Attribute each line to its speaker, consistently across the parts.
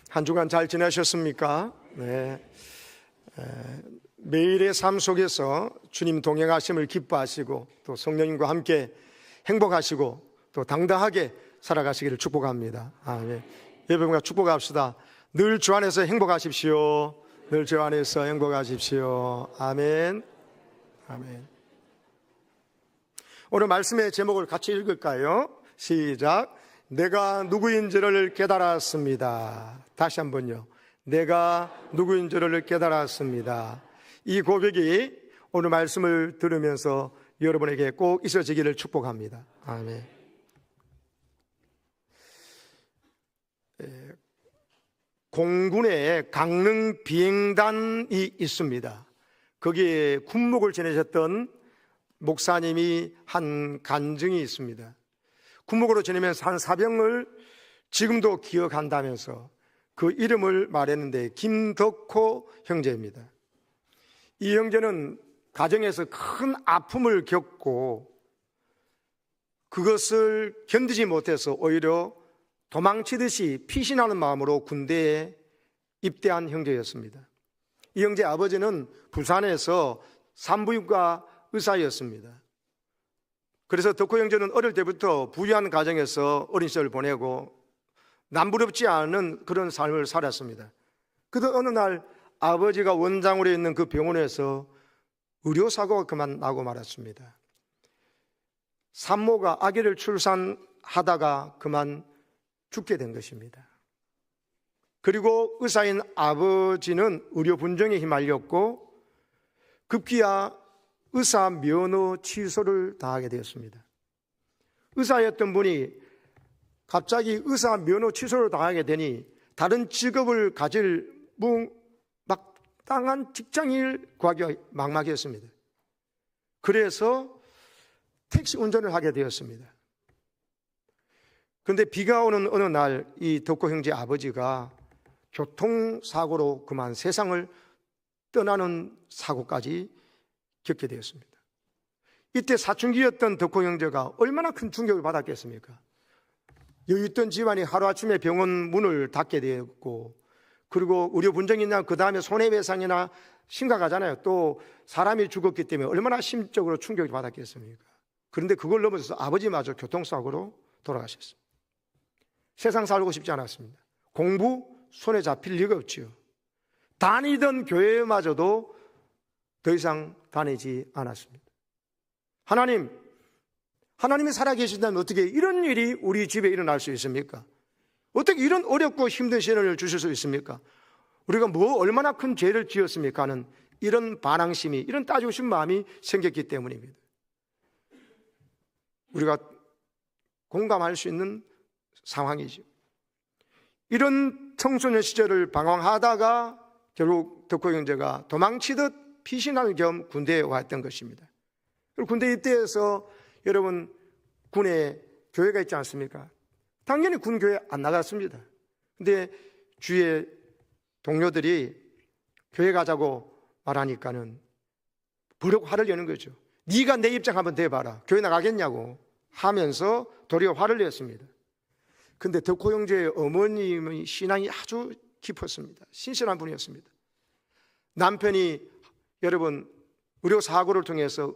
Speaker 1: 한 주간 잘 지내셨습니까? 네. 매일의 삶 속에서 주님 동행하심을 기뻐하시고 또 성령님과 함께 행복하시고 또 당당하게 살아가시기를 축복합니다. 아멘. 예배가 축복합시다. 늘 주 안에서 행복하십시오. 늘 주 안에서 행복하십시오. 아멘. 아멘. 오늘 말씀의 제목을 같이 읽을까요? 시작. 내가 누구인지를 깨달았습니다. 다시 한번요. 내가 누구인지를 깨달았습니다. 이 고백이 오늘 말씀을 들으면서 여러분에게 꼭 있어지기를 축복합니다. 아멘. 공군에 강릉 비행단이 있습니다. 거기에 군목을 지내셨던 목사님이 한 간증이 있습니다. 군목으로 지내면서 한 사병을 지금도 기억한다면서 그 이름을 말했는데 김덕호 형제입니다. 이 형제는 가정에서 큰 아픔을 겪고 그것을 견디지 못해서 오히려 도망치듯이 피신하는 마음으로 군대에 입대한 형제였습니다. 이 형제 아버지는 부산에서 산부인과 의사였습니다. 그래서 덕호 형제는 어릴 때부터 부유한 가정에서 어린 시절을 보내고 남부럽지 않은 그런 삶을 살았습니다. 그런데 어느 날 아버지가 원장으로 있는 그 병원에서 의료사고가 그만 나고 말았습니다. 산모가 아기를 출산하다가 그만 죽게 된 것입니다. 그리고 의사인 아버지는 의료 분쟁에 휘말렸고 급기야 의사 면허 취소를 당하게 되었습니다. 의사였던 분이 갑자기 의사 면허 취소를 당하게 되니 다른 직업을 가질 마땅한 직장인을 구하기가 막막했습니다. 그래서 택시 운전을 하게 되었습니다. 그런데 비가 오는 어느 날 이 덕호 형제 아버지가 교통사고로 그만 세상을 떠나는 사고까지 겪게 되었습니다. 이때 사춘기였던 덕호 형제가 얼마나 큰 충격을 받았겠습니까? 여유 있던 집안이 하루아침에 병원 문을 닫게 되었고 그리고 의료 분쟁이 있나 그 다음에 손해배상이나 심각하잖아요. 또 사람이 죽었기 때문에 얼마나 심적으로 충격을 받았겠습니까? 그런데 그걸 넘어서서 아버지마저 교통사고로 돌아가셨습니다. 세상 살고 싶지 않았습니다. 공부 손에 잡힐 리가 없지요. 다니던 교회마저도 더 이상 다니지 않았습니다. 하나님이 살아계신다면 어떻게 이런 일이 우리 집에 일어날 수 있습니까? 어떻게 이런 어렵고 힘든 시련을 주실 수 있습니까? 우리가 얼마나 큰 죄를 지었습니까? 하는 이런 반항심이, 이런 따지고 싶은 마음이 생겼기 때문입니다. 우리가 공감할 수 있는 상황이죠. 이런 청소년 시절을 방황하다가 결국 덕호 형제가 도망치듯 피신할 겸 군대에 왔던 것입니다. 그리고 군대 입대해서 여러분 군에 교회가 있지 않습니까? 당연히 군교회 안 나갔습니다. 근데 주위에 동료들이 교회 가자고 말하니까는 버럭 화를 내는 거죠. 네가 내 입장 한번 대봐라. 교회 나가겠냐고 하면서 도리어 화를 냈습니다. 근데 덕호 형제의 어머님의 신앙이 아주 깊었습니다. 신실한 분이었습니다. 남편이 여러분 의료사고를 통해서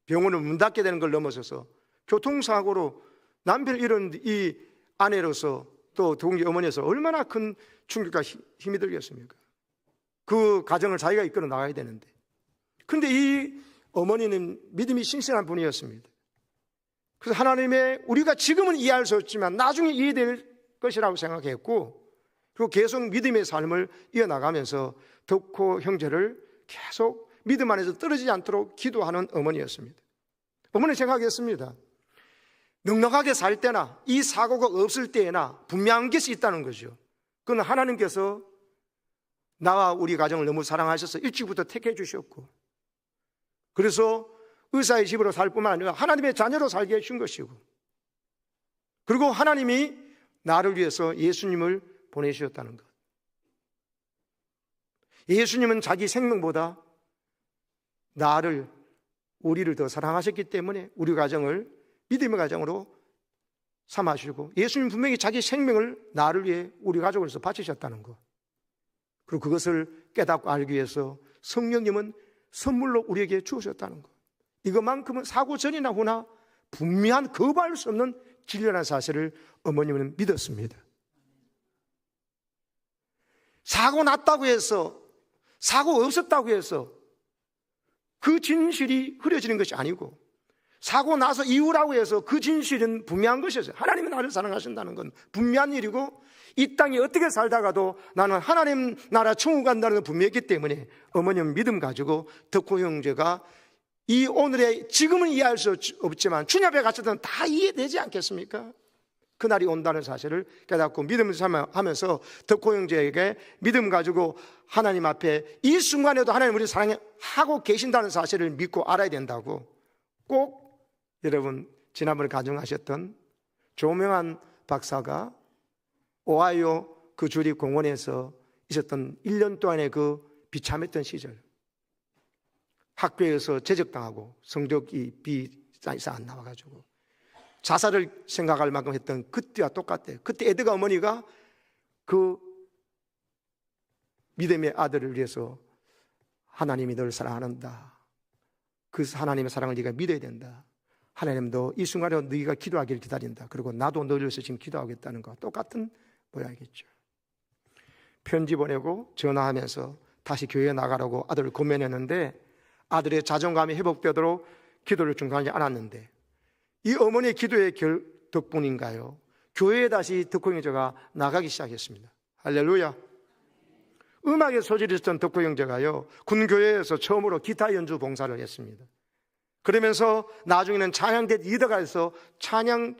Speaker 1: 병원을 문 닫게 되는 걸 넘어서서 교통사고로 남편을 잃은 이 아내로서 또 동기 어머니로서 얼마나 큰 충격과 힘이 들겠습니까? 그 가정을 자기가 이끌어 나가야 되는데. 그런데 이 어머니는 믿음이 신실한 분이었습니다. 그래서 하나님의 우리가 지금은 이해할 수 없지만 나중에 이해될 것이라고 생각했고 그리고 계속 믿음의 삶을 이어나가면서 덕호 형제를 계속 믿음 안에서 떨어지지 않도록 기도하는 어머니였습니다. 어머니 생각했습니다. 넉넉하게 살 때나 이 사고가 없을 때에나 분명한 것이 있다는 거죠. 그건 하나님께서 나와 우리 가정을 너무 사랑하셔서 일찍부터 택해 주셨고 그래서 의사의 집으로 살 뿐만 아니라 하나님의 자녀로 살게 해준 것이고 그리고 하나님이 나를 위해서 예수님을 보내주셨다는 것. 예수님은 자기 생명보다 우리를 더 사랑하셨기 때문에 우리 가정을 믿음의 가정으로 삼아주시고 예수님 분명히 자기 생명을 나를 위해 우리 가족을 위해서 바치셨다는 것, 그리고 그것을 깨닫고 알기 위해서 성령님은 선물로 우리에게 주셨다는 것, 이것만큼은 사고 전이나 후나 분명한 거부할 수 없는 진리라는 사실을 어머님은 믿었습니다. 사고 났다고 해서, 사고 없었다고 해서 그 진실이 흐려지는 것이 아니고, 사고 나서 이후라고 해서 그 진실은 분명한 것이었어요. 하나님은 나를 사랑하신다는 건 분명한 일이고, 이 땅에 어떻게 살다가도 나는 하나님 나라 천국 간다는 건 분명했기 때문에 어머님 믿음 가지고 덕호 형제가 이 오늘의, 지금은 이해할 수 없지만 주님 앞에 갔을 때는 다 이해되지 않겠습니까? 그날이 온다는 사실을 깨닫고 믿음을 하면서 덕호 형제에게 믿음 가지고 하나님 앞에 이 순간에도 하나님 우리 사랑하고 계신다는 사실을 믿고 알아야 된다고, 꼭 여러분 지난번에 가정하셨던 조명한 박사가 오하이오 그 주립공원에서 있었던 1년 동안의 그 비참했던 시절, 학교에서 제적당하고 성적이 비싸서 안 나와가지고 자살을 생각할 만큼 했던 그때와 똑같아요. 그때 에드가 어머니가 그 믿음의 아들을 위해서 하나님이 널 사랑한다, 그 하나님의 사랑을 네가 믿어야 된다, 하나님도 이 순간에 네가 기도하기를 기다린다, 그리고 나도 너를 위해서 지금 기도하겠다는 거 똑같은 모양이겠죠. 편지 보내고 전화하면서 다시 교회에 나가라고 아들을 권면했는데 아들의 자존감이 회복되도록 기도를 중단하지 않았는데, 이 어머니의 기도의 덕분인가요? 교회에 다시 덕호 형제가 나가기 시작했습니다. 할렐루야. 음악에 소질이 있었던 덕호 형제가요, 군교회에서 처음으로 기타 연주 봉사를 했습니다. 그러면서 나중에는 찬양대 리더가 해서 찬양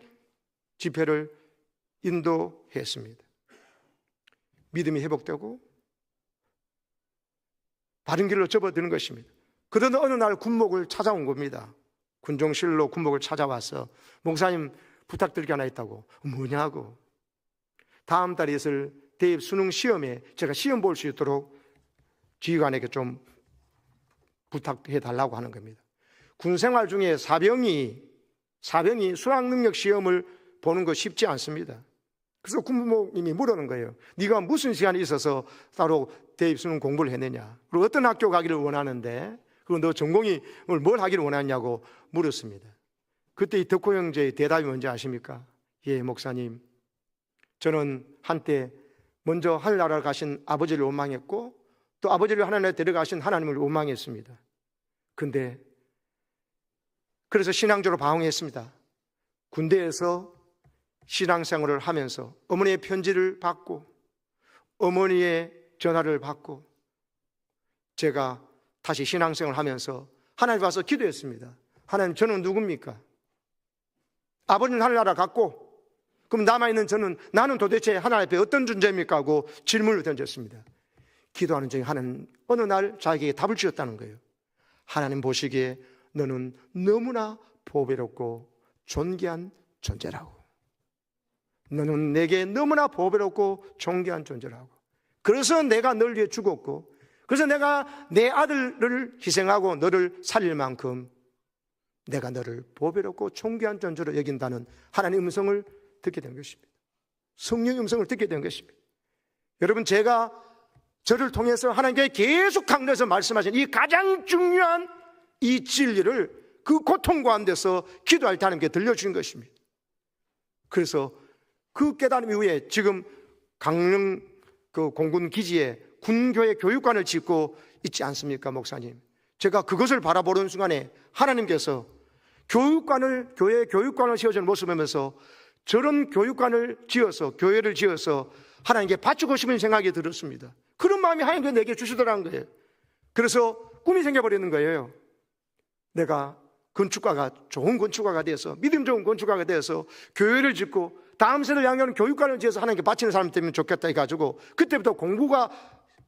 Speaker 1: 집회를 인도했습니다. 믿음이 회복되고 바른 길로 접어드는 것입니다. 그러던 어느 날 군목을 찾아온 겁니다. 군종실로 군목을 찾아와서 목사님 부탁드릴 게 하나 있다고. 뭐냐고. 다음 달에 있을 대입 수능 시험에 제가 시험 볼 수 있도록 지휘관에게 좀 부탁해 달라고 하는 겁니다. 군생활 중에 사병이 수학능력 시험을 보는 거 쉽지 않습니다. 그래서 군부모님이 물어는 거예요. 네가 무슨 시간이 있어서 따로 대입 수능 공부를 했느냐, 그리고 어떤 학교 가기를 원하는데, 그리고 너 전공이 뭘 하기를 원하냐고 물었습니다. 그때 이 덕호 형제의 대답이 뭔지 아십니까? 예, 목사님, 저는 한때 먼저 하늘나라를 가신 아버지를 원망했고 또 아버지를 하늘나라에 데려가신 하나님을 원망했습니다. 근데 그래서 신앙적으로 방황했습니다. 군대에서 신앙생활을 하면서 어머니의 편지를 받고 어머니의 전화를 받고 제가 다시 신앙생활을 하면서 하나님 와서 기도했습니다. 하나님, 저는 누굽니까? 아버지는 하늘나라 갔고 그럼 남아있는 나는 도대체 하나님 앞에 어떤 존재입니까? 하고 질문을 던졌습니다. 기도하는 중에 하나님 어느 날 자기에게 답을 주셨다는 거예요. 하나님 보시기에 너는 너무나 보배롭고 존귀한 존재라고. 너는 내게 너무나 보배롭고 존귀한 존재라고. 그래서 내가 널 위해 죽었고, 그래서 내가 내 아들을 희생하고 너를 살릴 만큼 내가 너를 보배롭고 존귀한 존재로 여긴다는 하나님의 음성을 듣게 된 것입니다. 성령의 음성을 듣게 된 것입니다. 여러분, 제가 저를 통해서 하나님께 계속 강조해서 말씀하신 이 가장 중요한 이 진리를 그 고통 가운데서 기도할 때 하나님께 들려주신 것입니다. 그래서 그 깨달음 이후에 지금 강릉 그 공군 기지에 군교회 교육관을 짓고 있지 않습니까, 목사님? 제가 그것을 바라보는 순간에 하나님께서 교회 교육관을 세워주는 모습을 보면서 저런 교육관을 지어서, 교회를 지어서 하나님께 바치고 싶은 생각이 들었습니다. 그런 마음이 하나님께서 내게 주시더라는 거예요. 그래서 꿈이 생겨버리는 거예요. 내가 건축가가, 좋은 건축가가 되어서, 믿음 좋은 건축가가 되어서 교회를 짓고 다음 세대를 향하는 교육관을 지어서 하나님께 바치는 사람 되면 좋겠다 해가지고 그때부터 공부가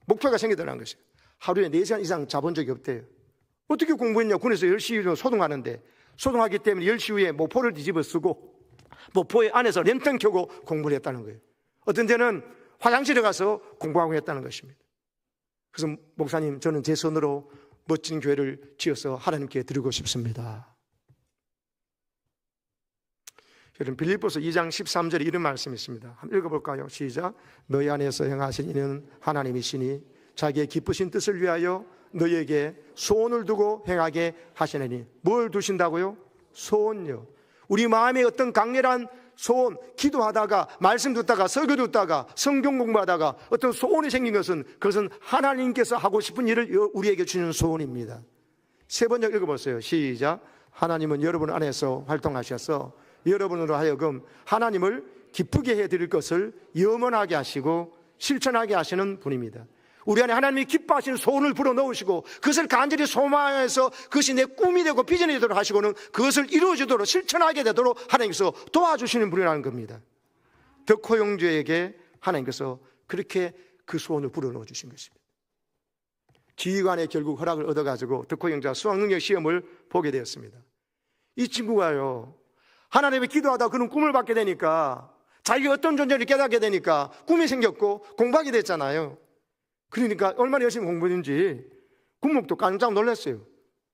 Speaker 1: 목표가 생기더라는 것이에요. 하루에 4시간 이상 자본 적이 없대요. 어떻게 공부했냐? 군에서 10시 소동하는데, 소동하기 때문에 10시 후에 모포를 뒤집어 쓰고 모포의 안에서 랜턴 켜고 공부를 했다는 거예요. 어떤 때는 화장실에 가서 공부하고 했다는 것입니다. 그래서 목사님, 저는 제 손으로 멋진 교회를 지어서 하나님께 드리고 싶습니다. 여러분 빌립보서 2장 13절에 이런 말씀이 있습니다. 한번 읽어볼까요? 시작. 너희 안에서 행하신 이는 하나님이시니 자기의 기쁘신 뜻을 위하여 너희에게 소원을 두고 행하게 하시느니. 뭘 두신다고요? 소원요. 우리 마음에 어떤 강렬한 소원, 기도하다가 말씀 듣다가 설교 듣다가 성경 공부하다가 어떤 소원이 생긴 것은 그것은 하나님께서 하고 싶은 일을 우리에게 주는 소원입니다. 세 번째 읽어보세요. 시작. 하나님은 여러분 안에서 활동하셔서 여러분으로 하여금 하나님을 기쁘게 해드릴 것을 염원하게 하시고 실천하게 하시는 분입니다. 우리 안에 하나님이 기뻐하시는 소원을 불어넣으시고 그것을 간절히 소망해서 그것이 내 꿈이 되고 비전이 되도록 하시고는 그것을 이루어지도록 실천하게 되도록 하나님께서 도와주시는 분이라는 겁니다. 덕호 형제에게 하나님께서 그렇게 그 소원을 불어넣어 주신 것입니다. 지휘관에 결국 허락을 얻어가지고 덕호 형제가 수학능력 시험을 보게 되었습니다. 이 친구가요, 하나님의 기도하다 그런 꿈을 받게 되니까 자기가 어떤 존재를 깨닫게 되니까 꿈이 생겼고 공부하게 됐잖아요. 그러니까 얼마나 열심히 공부했는지 군목도 깜짝 놀랐어요.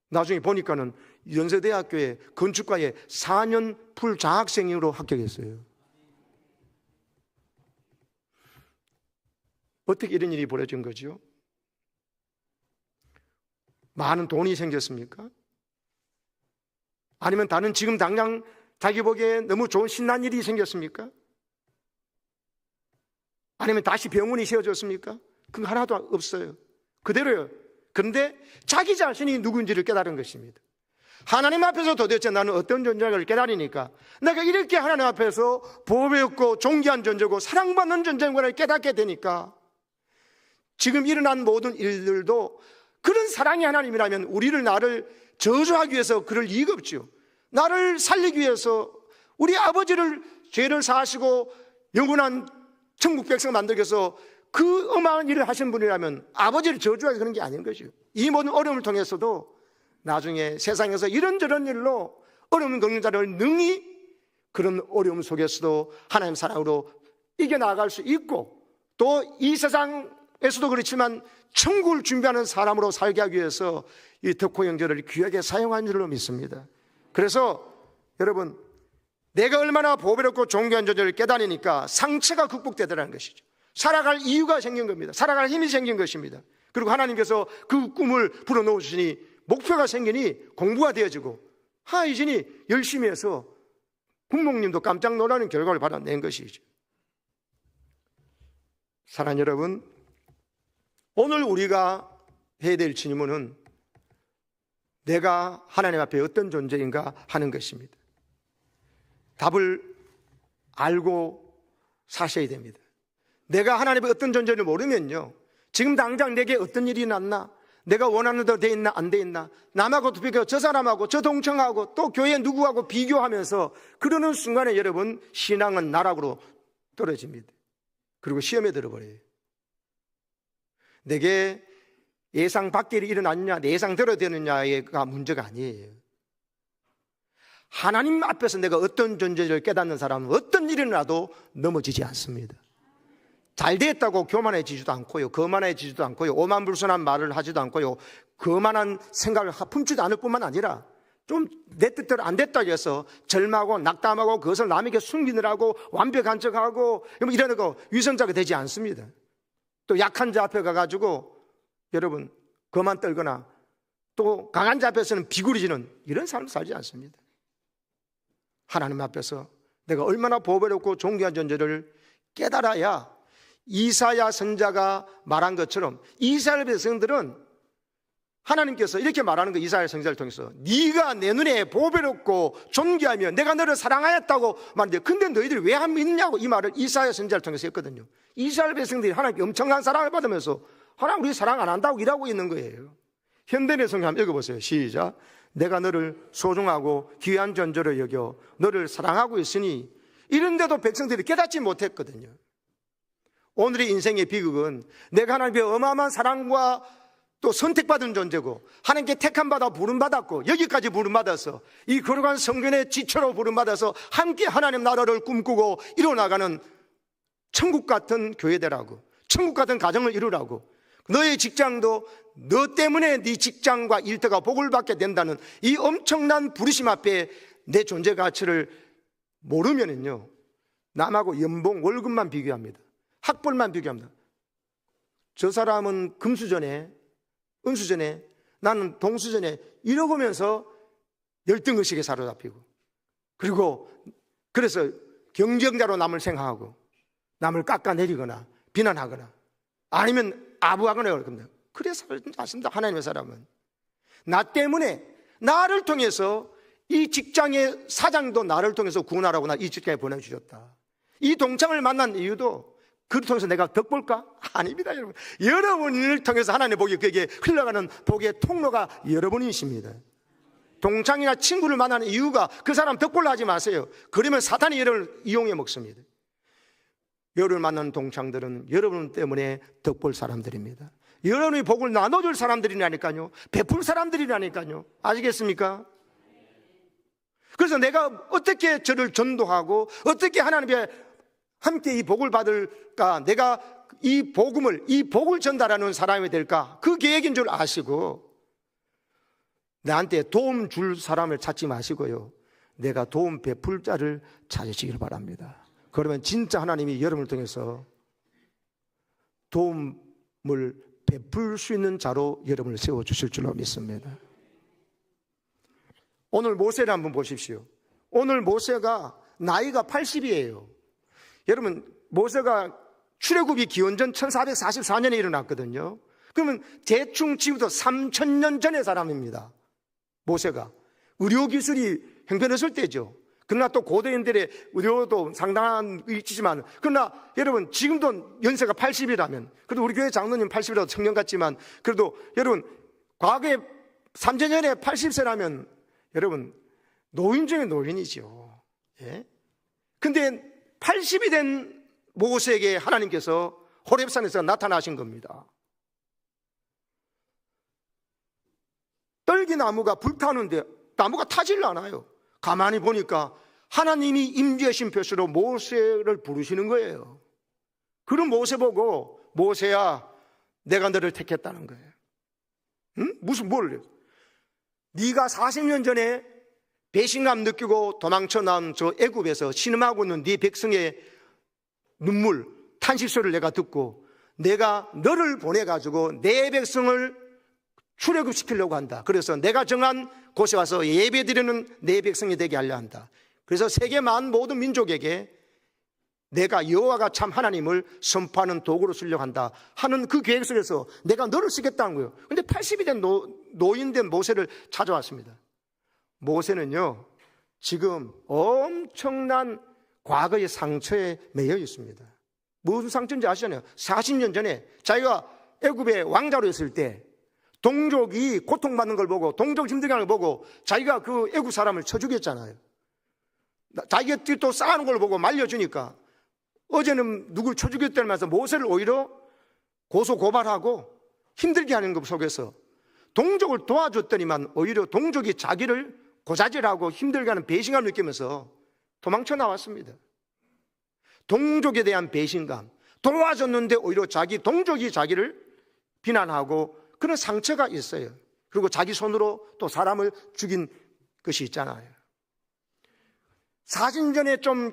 Speaker 1: 나중에 보니까는 연세대학교의 건축과에 4년 풀 장학생으로 합격했어요. 어떻게 이런 일이 벌어진 거죠? 많은 돈이 생겼습니까? 아니면 다른 지금 당장 자기 보기에 너무 좋은 신난 일이 생겼습니까? 아니면 다시 병원이 세워졌습니까? 그거 하나도 없어요. 그대로요. 그런데 자기 자신이 누군지를 깨달은 것입니다. 하나님 앞에서 도대체 나는 어떤 존재를 깨달으니까 내가 이렇게 하나님 앞에서 보배롭고 존귀한 존재고 사랑받는 존재인 걸 깨닫게 되니까 지금 일어난 모든 일들도 그런 사랑의 하나님이라면 우리를 나를 저주하기 위해서 그럴 이유가 없죠. 나를 살리기 위해서 우리 아버지를 죄를 사하시고 영원한 천국 백성 만들기 위해서 그 어마어마한 일을 하신 분이라면 아버지를 저주하기 그런 게 아닌 것이요. 이 모든 어려움을 통해서도 나중에 세상에서 이런저런 일로 어려움 겪는 자를 능히 그런 어려움 속에서도 하나님 사랑으로 이겨나갈 수 있고 또 이 세상에서도 그렇지만 천국을 준비하는 사람으로 살게 하기 위해서 이 덕호 형제를 귀하게 사용한 줄로 믿습니다. 그래서 여러분, 내가 얼마나 보배롭고 존귀한 존재를 깨달으니까 상처가 극복되더라는 것이죠. 살아갈 이유가 생긴 겁니다. 살아갈 힘이 생긴 것입니다. 그리고 하나님께서 그 꿈을 불어넣어 주시니 목표가 생기니 공부가 되어지고 하이진이 열심히 해서 부모님도 깜짝 놀라는 결과를 받아낸 것이죠. 사랑하는 여러분, 오늘 우리가 해야 될 질문은 내가 하나님 앞에 어떤 존재인가 하는 것입니다. 답을 알고 사셔야 됩니다. 내가 하나님의 어떤 존재를 모르면요, 지금 당장 내게 어떤 일이 났나, 내가 원하는 대로 돼 있나 안 돼 있나, 남하고 비교, 저 사람하고 저 동청하고 또 교회 누구하고 비교하면서 그러는 순간에 여러분 신앙은 나락으로 떨어집니다. 그리고 시험에 들어버려요. 내게 예상 밖의 일이 일어났냐, 내 예상대로 되느냐가 문제가 아니에요. 하나님 앞에서 내가 어떤 존재를 깨닫는 사람은 어떤 일이 나도 넘어지지 않습니다. 잘 됐다고 교만해지지도 않고요, 거만해지지도 않고요, 오만불선한 말을 하지도 않고요, 거만한 생각을 품지도 않을 뿐만 아니라 좀 내 뜻대로 안 됐다고 해서 절망하고 낙담하고 그것을 남에게 숨기느라고 완벽한 척하고 이러는 거 위선자가 되지 않습니다. 또 약한 자 앞에 가가지고 여러분 거만 떨거나 또 강한 자 앞에서는 비구리지는 이런 삶을 살지 않습니다. 하나님 앞에서 내가 얼마나 보배롭고 존귀한 존재를 깨달아야 이사야 선지자가 말한 것처럼 이스라엘 백성들은 하나님께서 이렇게 말하는 거, 이사야 선지자를 통해서 네가 내 눈에 보배롭고 존귀하며 내가 너를 사랑하였다고 말하는데 근데 너희들이 왜 안 믿느냐고 이 말을 이사야 선지자를 통해서 했거든요. 이스라엘 백성들이 하나님께 엄청난 사랑을 받으면서 하나님 우리 사랑 안 한다고 일하고 있는 거예요. 현대의 성경 한번 읽어보세요. 시작. 내가 너를 소중하고 귀한 존재로 여겨 너를 사랑하고 있으니 이런데도 백성들이 깨닫지 못했거든요. 오늘의 인생의 비극은 내가 하나님의 어마어마한 사랑과 또 선택받은 존재고 하나님께 택함받아 부름받았고 여기까지 부름받아서 이 거룩한 성전의 지체로 부름받아서 함께 하나님 나라를 꿈꾸고 이뤄나가는 천국 같은 교회되라고, 천국 같은 가정을 이루라고, 너의 직장도 너 때문에 네 직장과 일터가 복을 받게 된다는 이 엄청난 부르심 앞에 내 존재 가치를 모르면은요, 남하고 연봉, 월급만 비교합니다. 학벌만 비교합니다. 저 사람은 금수저네, 은수저네, 나는 동수저네, 이러면서 열등의식에 사로잡히고, 그리고 그래서 경쟁자로 남을 생각하고 남을 깎아내리거나 비난하거나 아니면 아부하거나 그럴 겁니다. 그래서 살습니다. 하나님의 사람은 나 때문에, 나를 통해서 이 직장의 사장도 나를 통해서 구원하라고 나 이 직장에 보내주셨다. 이 동창을 만난 이유도 그를 통해서 내가 덕볼까? 아닙니다, 여러분. 여러분을 통해서 하나님의 복이 그에게 흘러가는 복의 통로가 여러분이십니다. 동창이나 친구를 만나는 이유가 그 사람 덕볼로 하지 마세요. 그러면 사탄이 여러분을 이용해 먹습니다. 여러분을 만나는 동창들은 여러분 때문에 덕볼 사람들입니다. 여러분의 복을 나눠줄 사람들이라니까요. 베풀 사람들이라니까요. 아시겠습니까? 그래서 내가 어떻게 저를 전도하고 어떻게 하나님의 함께 이 복을 받을까, 내가 이 복을 전달하는 사람이 될까, 그 계획인 줄 아시고 나한테 도움 줄 사람을 찾지 마시고요, 내가 도움 베풀 자를 찾으시길 바랍니다. 그러면 진짜 하나님이 여러분을 통해서 도움을 베풀 수 있는 자로 여러분을 세워주실 줄로 믿습니다. 오늘 모세를 한번 보십시오. 오늘 모세가 나이가 80이에요. 여러분, 모세가 출애굽이 기원전 1444년에 일어났거든요. 그러면 대충 지금부터 3000년 전의 사람입니다. 모세가 의료기술이 형편없을 때죠. 그러나 또 고대인들의 의료도 상당한 위치지만, 그러나 여러분 지금도 연세가 80이라면, 그래도 우리 교회 장로님 80이라도 청년 같지만, 그래도 여러분 과거에 3000년에 80세라면 여러분 노인 중에 노인이죠. 예? 근데 80이 된 모세에게 하나님께서 호렙산에서 나타나신 겁니다. 떨기나무가 불타는데 나무가 타질 않아요. 가만히 보니까 하나님이 임재하신 표시로 모세를 부르시는 거예요. 그런 모세 보고, 모세야 내가 너를 택했다는 거예요. 응? 무슨 뭘? 네가 40년 전에 배신감 느끼고 도망쳐 나온 저 애굽에서 신음하고 있는 네 백성의 눈물, 탄식 소리를 내가 듣고 내가 너를 보내가지고 내 백성을 출애굽시키려고 한다. 그래서 내가 정한 곳에 와서 예배드리는 내 백성이 되게 하려 한다. 그래서 세계 만 모든 민족에게 내가 여호와가 참 하나님을 선포하는 도구로 쓰려고 한다 하는 그 계획 속에서 내가 너를 쓰겠다는 거예요. 그런데 80이 된 노인된 모세를 찾아왔습니다. 모세는요, 지금 엄청난 과거의 상처에 매여 있습니다. 무슨 상처인지 아시잖아요. 40년 전에 자기가 애굽의 왕자로 있을 때 동족이 고통받는 걸 보고, 동족 힘들게 하는 걸 보고 자기가 그 애굽 사람을 쳐 죽였잖아요. 자기가 또 싸우는 걸 보고 말려주니까 어제는 누굴 쳐 죽였다면서 모세를 오히려 고소고발하고 힘들게 하는 것 속에서 동족을 도와줬더니만 오히려 동족이 자기를 고자질하고 힘들게 하는 배신감을 느끼면서 도망쳐 나왔습니다. 동족에 대한 배신감, 도와줬는데 오히려 자기 동족이 자기를 비난하고 그런 상처가 있어요. 그리고 자기 손으로 또 사람을 죽인 것이 있잖아요. 40년 전에 좀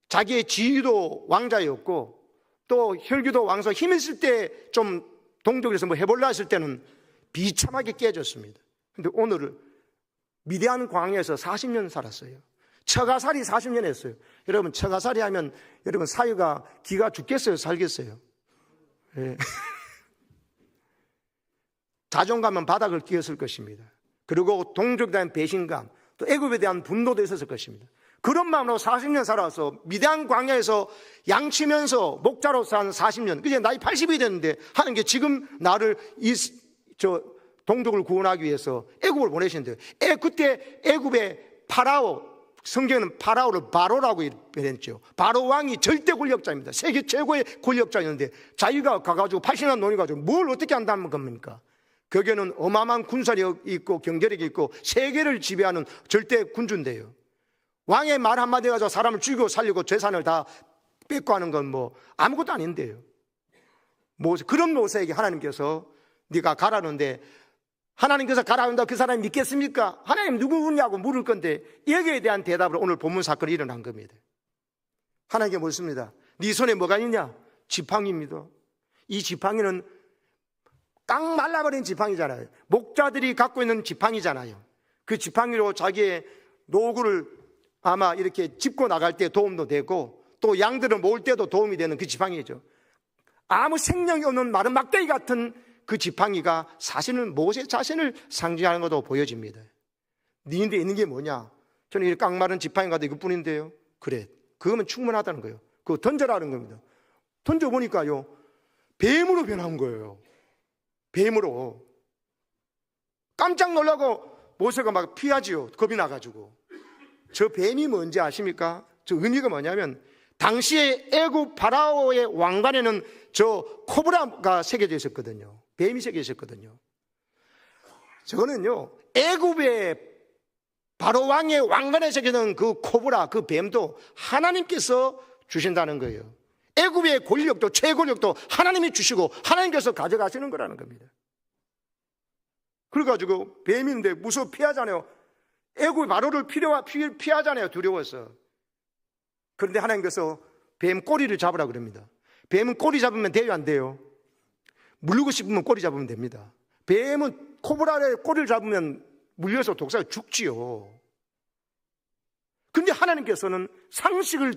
Speaker 1: 자기의 지위도 왕자였고 또 혈기도 왕서 힘 있을 때 좀 동족에서 뭐 해볼라 했을 때는 비참하게 깨졌습니다. 근데 오늘은 미디안 광야에서 40년 살았어요. 처가살이 40년 했어요. 여러분, 처가살이 하면 여러분 사유가 기가 죽겠어요, 살겠어요? 예. 자존감은 바닥을 끼었을 것입니다. 그리고 동족에 대한 배신감, 또 애굽에 대한 분노도 있었을 것입니다. 그런 마음으로 40년 살아서 미디안 광야에서 양치면서 목자로 산 40년, 그게 나이 80이 됐는데 하는 게 지금 나를 동족을 구원하기 위해서 애굽을 보내신대요. 그때 애굽의 파라오, 성경에는 파라오를 바로라고 이랬죠. 바로 왕이 절대 권력자입니다. 세계 최고의 권력자였는데 자기가 가가지고 80년 논의 가지고 뭘 어떻게 한다는 겁니까? 거기에는 어마어마한 군사력이 있고 경제력이 있고 세계를 지배하는 절대 군주인데요. 왕의 말 한마디 가지고 사람을 죽이고 살리고 재산을 다 뺏고 하는 건 뭐 아무것도 아닌데요. 그런 모세에게 하나님께서 네가 가라는데 하나님께서 가라 한다 그 사람이 믿겠습니까? 하나님 누구냐고 물을 건데 여기에 대한 대답으로 오늘 본문 사건이 일어난 겁니다. 하나님께 묻습니다. 네 손에 뭐가 있냐? 지팡이입니다. 이 지팡이는 딱 말라버린 지팡이잖아요. 목자들이 갖고 있는 지팡이잖아요. 그 지팡이로 자기의 노구를 아마 이렇게 짚고 나갈 때 도움도 되고 또 양들을 모을 때도 도움이 되는 그 지팡이죠. 아무 생명이 없는 마른 막대기 같은 그 지팡이가 사실은 모세 자신을 상징하는 것도 보여집니다. 니인데 있는 게 뭐냐? 저는 이 깡마른 지팡이가 이것뿐인데요. 그래, 그거면 충분하다는 거예요. 그거 던져라는 겁니다. 던져보니까요, 뱀으로 변한 거예요. 뱀으로. 깜짝 놀라고 모세가 막 피하지요. 겁이 나가지고. 저 뱀이 뭔지 아십니까? 저 의미가 뭐냐면 당시에 애굽 파라오의 왕관에는 저 코브라가 새겨져 있었거든요. 뱀이 새겨져 있었거든요. 저거는요, 애굽의 바로 왕의 왕관에 새겨진 그 코브라, 그 뱀도 하나님께서 주신다는 거예요. 애굽의 권력도 최권력도 하나님이 주시고 하나님께서 가져가시는 거라는 겁니다. 그래가지고 뱀인데 무서워 피하잖아요. 애굽 바로를 피하잖아요. 두려워서. 그런데 하나님께서 뱀 꼬리를 잡으라 그럽니다. 뱀은 꼬리 잡으면 돼요, 안 돼요? 물리고 싶으면 꼬리 잡으면 됩니다. 뱀은 코브라의 꼬리를 잡으면 물려서 독사가 죽지요. 그런데 하나님께서는 상식을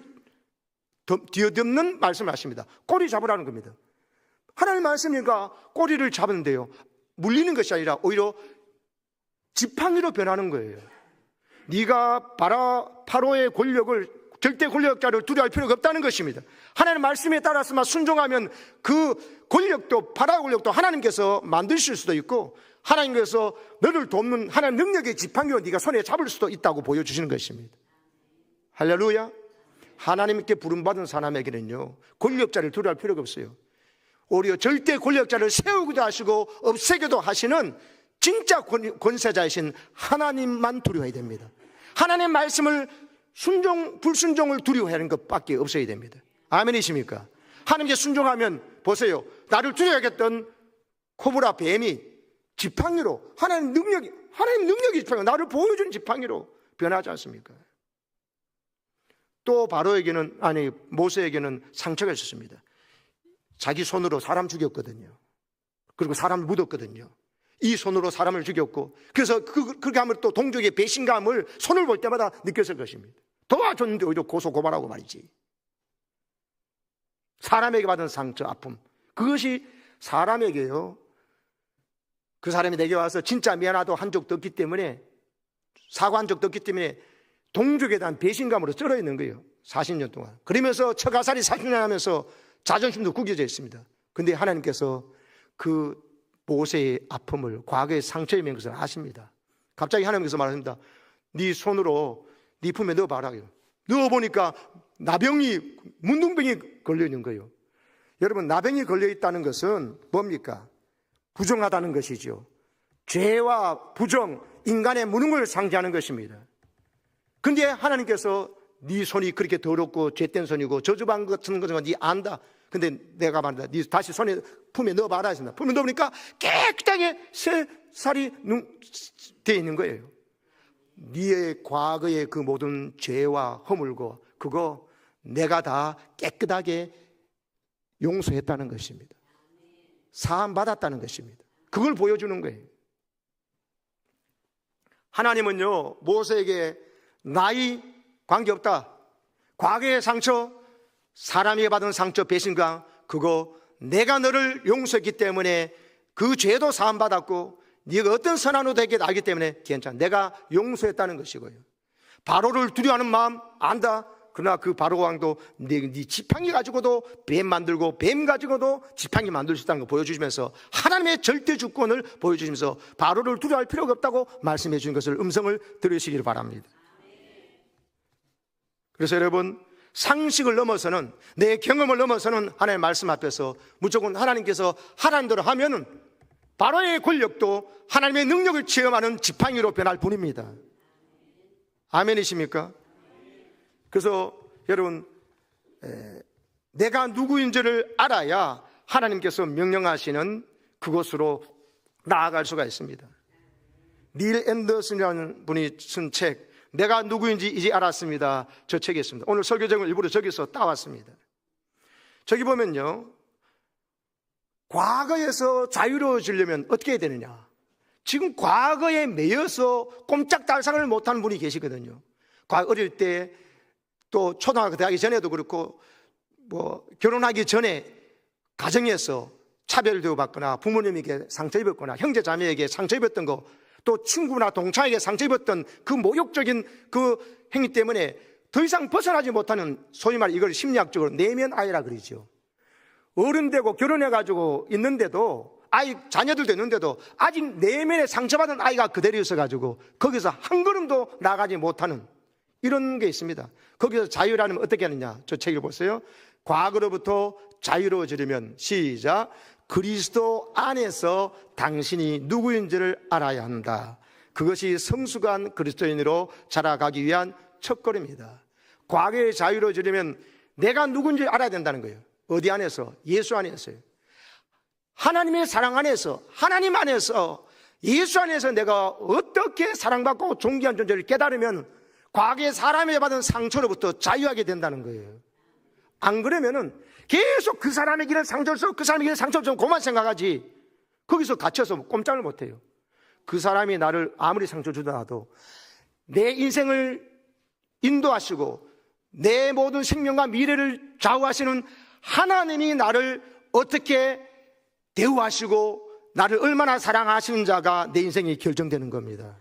Speaker 1: 뒤엎는 말씀을 하십니다. 꼬리 잡으라는 겁니다. 하나님 말씀이니까 꼬리를 잡는데요, 물리는 것이 아니라 오히려 지팡이로 변하는 거예요. 네가 파로의 권력을, 절대 권력자를 두려워할 필요가 없다는 것입니다. 하나님 말씀에 따라서만 순종하면 그 권력도, 파라오 권력도 하나님께서 만드실 수도 있고 하나님께서 너를 돕는 하나님 능력의 지팡이로 네가 손에 잡을 수도 있다고 보여주시는 것입니다. 할렐루야. 하나님께 부름받은 사람에게는요, 권력자를 두려워할 필요가 없어요. 오히려 절대 권력자를 세우기도 하시고 없애기도 하시는 진짜 권세자이신 하나님만 두려워해야 됩니다. 하나님의 말씀을 불순종을 두려워하는 것밖에 없어야 됩니다. 아멘이십니까? 하나님께 순종하면 보세요, 나를 두려워하겠던 코브라 뱀이 지팡이로 하나님 능력이 지팡이, 나를 보여주는 지팡이로 변하지 않습니까? 또 모세에게는 상처가 있었습니다. 자기 손으로 사람 죽였거든요. 그리고 사람을 묻었거든요. 이 손으로 사람을 죽였고, 그래서 그렇게 하면 또 동족의 배신감을 손을 볼 때마다 느꼈을 것입니다. 도와줬는데 오히려 고소고발하고 말이지. 사람에게 받은 상처, 아픔, 그것이 사람에게요, 그 사람이 내게 와서 진짜 미안하다고 한 적도 없기 때문에, 사과한 적도 없기 때문에 동족에 대한 배신감으로 쩔어 있는 거예요. 40년 동안. 그러면서 처가살이 40년 하면서 자존심도 구겨져 있습니다. 근데 하나님께서 그 모세의 아픔을, 과거의 상처에 있는 것을 아십니다. 갑자기 하나님께서 말합니다. 네 손으로 네 품에 넣어봐라. 넣어보니까 문둥병이 걸려있는 거예요. 여러분, 나병이 걸려있다는 것은 뭡니까? 부정하다는 것이죠. 죄와 부정, 인간의 무능을 상징하는 것입니다. 근데 하나님께서 네 손이 그렇게 더럽고 죄된 손이고 저주받은 것 같은 것은 네 안다. 근데 내가 말한다. 네 다시 품에 넣어봐라 했습니다. 품에 넣어보니까 깨끗하게 새 살이 되어 있는 거예요. 네의 과거의 그 모든 죄와 허물고 그거 내가 다 깨끗하게 용서했다는 것입니다. 사함 받았다는 것입니다. 그걸 보여주는 거예요. 하나님은요, 모세에게 나이 관계없다. 과거의 상처, 사람이 받은 상처, 배신감, 그거 내가 너를 용서했기 때문에 그 죄도 사함받았고 네가 어떤 선한 후 되게 알기 때문에 괜찮아. 내가 용서했다는 것이고요. 바로를 두려워하는 마음 안다. 그러나 그 바로 왕도 네 지팡이 가지고도 뱀 만들고 뱀 가지고도 지팡이 만들 수 있다는 걸 보여주시면서 하나님의 절대 주권을 보여주시면서 바로를 두려워할 필요가 없다고 말씀해 주신 것을 음성을 들으시기를 바랍니다. 그래서 여러분, 상식을 넘어서는, 내 경험을 넘어서는 하나님의 말씀 앞에서 무조건 하나님께서 하라는 대로 하면은 바로의 권력도 하나님의 능력을 체험하는 지팡이로 변할 뿐입니다. 아멘이십니까? 그래서 여러분, 내가 누구인지를 알아야 하나님께서 명령하시는 그곳으로 나아갈 수가 있습니다. 닐 앤더슨이라는 분이 쓴 책, 내가 누구인지 이제 알았습니다. 저 책이 있습니다. 오늘 설교 제목을 일부러 저기서 따왔습니다. 저기 보면요, 과거에서 자유로워지려면 어떻게 해야 되느냐. 지금 과거에 매여서 꼼짝달싹을 못하는 분이 계시거든요. 어릴 때, 또 초등학교 대학이 전에도 그렇고, 결혼하기 전에 가정에서 차별도 받거나 부모님에게 상처 입었거나 형제 자매에게 상처 입었던 거, 또 친구나 동창에게 상처 입었던 그 모욕적인 그 행위 때문에 더 이상 벗어나지 못하는, 소위 말해 이걸 심리학적으로 내면 아이라 그러죠. 어른 되고 결혼해가지고 있는데도, 자녀들도 있는데도 아직 내면에 상처받은 아이가 그대로 있어가지고 거기서 한 걸음도 나가지 못하는 이런 게 있습니다. 거기서 자유라면 어떻게 하느냐. 저 책을 보세요. 과거로부터 자유로워지려면, 시작, 그리스도 안에서 당신이 누구인지를 알아야 한다. 그것이 성숙한 그리스도인으로 자라가기 위한 첫걸음이다. 과거에 자유로워지려면 내가 누군지 알아야 된다는 거예요. 어디 안에서? 예수 안에서요. 하나님의 사랑 안에서, 하나님 안에서, 예수 안에서 내가 어떻게 사랑받고 존귀한 존재를 깨달으면 과거에 사람에 받은 상처로부터 자유하게 된다는 거예요. 안 그러면은 계속 그 사람의 길은 상처를 써, 그 사람의 길은 상처를 좀 그만 생각하지, 거기서 갇혀서 꼼짝을 못해요. 그 사람이 나를 아무리 상처 주더라도 내 인생을 인도하시고 내 모든 생명과 미래를 좌우하시는 하나님이 나를 어떻게 대우하시고 나를 얼마나 사랑하시는 자가 내 인생이 결정되는 겁니다.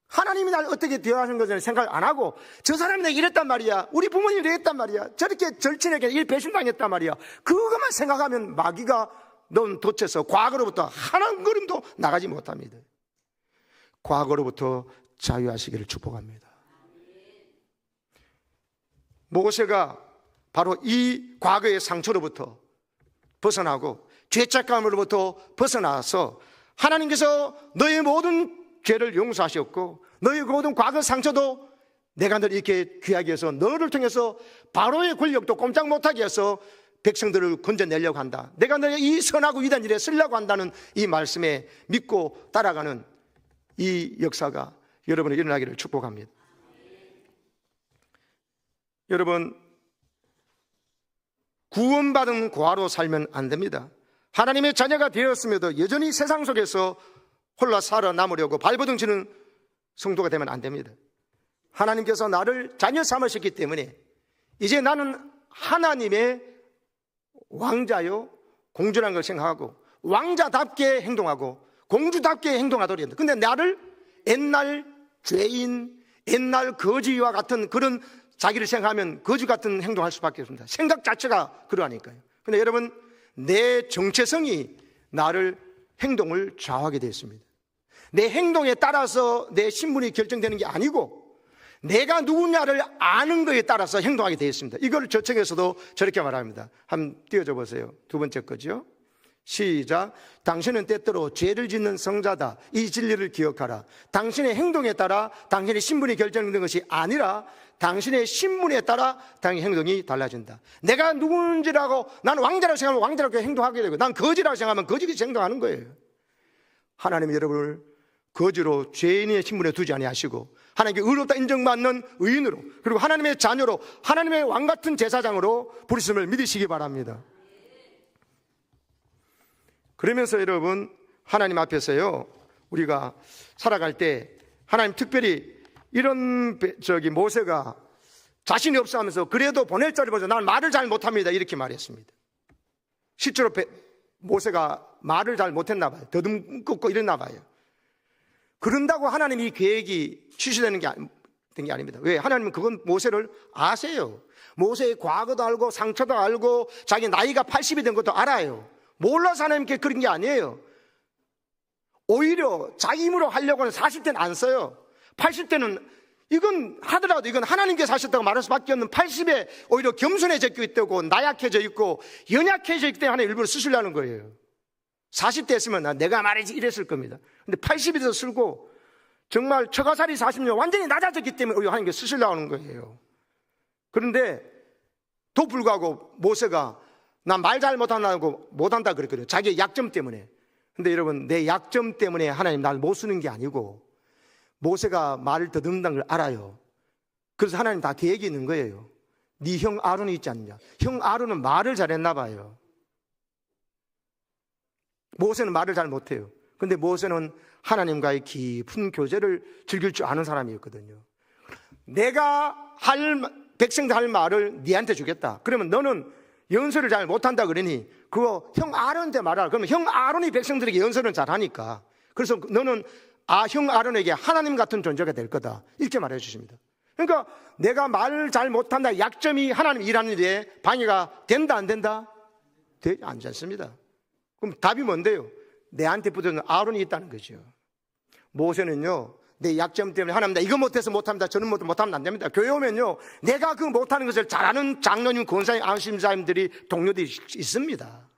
Speaker 1: 하나님이 나를 어떻게 대우하시는 것을 생각 안 하고, 저 사람이 내가 이랬단 말이야, 우리 부모님이 이랬단 말이야, 저렇게 절친에게 일 배신당했단 말이야, 그것만 생각하면 마귀가 넌 덫에서 과거로부터 한 걸음도 나가지 못합니다. 과거로부터 자유하시기를 축복합니다. 모세가 바로 이 과거의 상처로부터 벗어나고 죄책감으로부터 벗어나서 하나님께서 너의 모든 죄를 용서하셨고 너의 모든 과거 상처도 내가 너를 이렇게 귀하게 해서 너를 통해서 바로의 권력도 꼼짝 못하게 해서 백성들을 건져내려고 한다. 내가 너의 이 선하고 위대한 일에 쓰려고 한다는 이 말씀에 믿고 따라가는 이 역사가 여러분의 일어나기를 축복합니다. 여러분, 구원받은 고아로 살면 안 됩니다. 하나님의 자녀가 되었음에도 여전히 세상 속에서 홀라 살아남으려고 발버둥 치는 성도가 되면 안 됩니다. 하나님께서 나를 자녀 삼으셨기 때문에 이제 나는 하나님의 왕자요 공주라는 걸 생각하고 왕자답게 행동하고 공주답게 행동하도록 합니다. 근데 나를 옛날 죄인, 옛날 거지와 같은 그런 자기를 생각하면 거지 같은 행동할 수밖에 없습니다. 생각 자체가 그러하니까요. 근데 여러분, 내 정체성이 나를 행동을 좌우하게 되어 있습니다. 내 행동에 따라서 내 신분이 결정되는 게 아니고 내가 누구냐를 아는 것에 따라서 행동하게 되어 있습니다. 이걸 저 책에서도 저렇게 말합니다. 한번 띄워줘 보세요. 두 번째 거죠. 시작. 당신은 때때로 죄를 짓는 성자다. 이 진리를 기억하라. 당신의 행동에 따라 당신의 신분이 결정되는 것이 아니라 당신의 신분에 따라 당신의 행동이 달라진다. 내가 누군지라고, 난 왕자라고 생각하면 왕자라고 행동하게 되고, 난 거지라고 생각하면 거지같이 행동하는 거예요. 하나님이 여러분을 거지로 죄인의 신분에 두지 아니하시고 하나님께 의롭다 인정받는 의인으로, 그리고 하나님의 자녀로, 하나님의 왕같은 제사장으로 부르심을 믿으시기 바랍니다. 그러면서 여러분, 하나님 앞에서요, 우리가 살아갈 때 하나님 특별히 이런 모세가 자신이 없어 하면서 그래도 보낼 자를 보자, 난 말을 잘 못합니다, 이렇게 말했습니다. 실제로 모세가 말을 잘 못했나 봐요. 더듬고 이랬나 봐요. 그런다고 하나님이 계획이 취소되는 게 아닙니다. 왜? 하나님은 그건 모세를 아세요. 모세의 과거도 알고 상처도 알고 자기 나이가 80이 된 것도 알아요. 몰라서 하나님께 그런 게 아니에요. 오히려 자기 힘으로 하려고 하는 40대는 안 써요. 80대는 이건 하더라도 이건 하나님께서 하셨다고 말할 수밖에 없는, 80에 오히려 겸손해져 있고 나약해져 있고 연약해져 있기 때문에 하나님 일부러 쓰시려는 거예요. 40대 했으면 내가 말이지 이랬을 겁니다. 근데 80이 돼서 쓰고 정말 처가살이 40년 완전히 낮아졌기 때문에 오히려 하나님께서 쓰시려고 하는 거예요. 그런데 또 불구하고 모세가 나 말 잘 못한다 그랬거든요. 자기의 약점 때문에. 근데 여러분, 내 약점 때문에 하나님 날 못 쓰는 게 아니고 모세가 말을 더듬는다는 걸 알아요. 그래서 하나님 다 계획이 있는 거예요. 네 형 아론이 있지 않느냐. 형 아론은 말을 잘했나 봐요. 모세는 말을 잘 못해요. 근데 모세는 하나님과의 깊은 교제를 즐길 줄 아는 사람이었거든요. 내가 백성들 할 말을 네한테 주겠다. 그러면 너는 연설을 잘 못한다 그러니 그거 형 아론한테 말하라. 그러면 형 아론이 백성들에게 연설은 잘하니까, 그래서 너는 형 아론에게 하나님 같은 존재가 될 거다, 이렇게 말해 주십니다. 그러니까 내가 말 잘 못한다, 약점이 하나님 일하는 일에 방해가 된다 안 된다? 되지 않습니다. 그럼 답이 뭔데요? 내한테 붙어있는 아론이 있다는 거죠. 모세는요, 내 약점 때문에 하나님 나 이거 못해서 못합니다, 저는 못하면 안 됩니다. 교회 오면요, 내가 그 못하는 것을 잘하는 장로님, 권사님, 안심자님들이 동료들이 있습니다.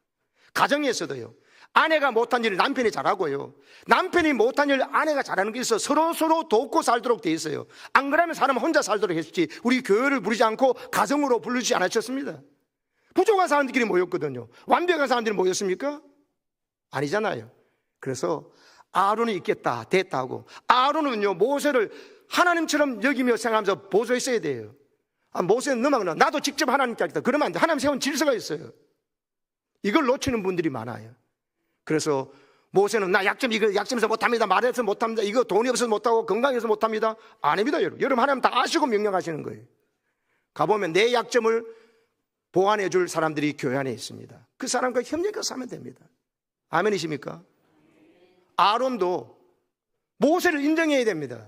Speaker 1: 가정에서도요, 아내가 못한 일을 남편이 잘하고요, 남편이 못한 일을 아내가 잘하는 게 있어 서로 돕고 살도록 돼 있어요. 안 그러면 사람은 혼자 살도록 했지 우리 교회를 부르지 않고 가정으로 부르지 않으셨습니다. 부족한 사람들끼리 모였거든요. 완벽한 사람들이 모였습니까? 아니잖아요. 그래서 아론이 있겠다, 됐다 하고, 아론은요, 모세를 하나님처럼 여기며 생각하면서 보조했어야 돼요. 모세는 너만 나도 직접 하나님께 하겠다, 그러면 안 돼. 하나님 세운 질서가 있어요. 이걸 놓치는 분들이 많아요. 그래서 모세는 나 이거 약점에서 못합니다, 말해서 못합니다, 이거 돈이 없어서 못하고 건강해서 못합니다. 아닙니다. 여러분 하나님 다 아시고 명령하시는 거예요. 가보면 내 약점을 보완해 줄 사람들이 교회 안에 있습니다. 그 사람과 협력해서 하면 됩니다. 아멘이십니까? 아론도 모세를 인정해야 됩니다.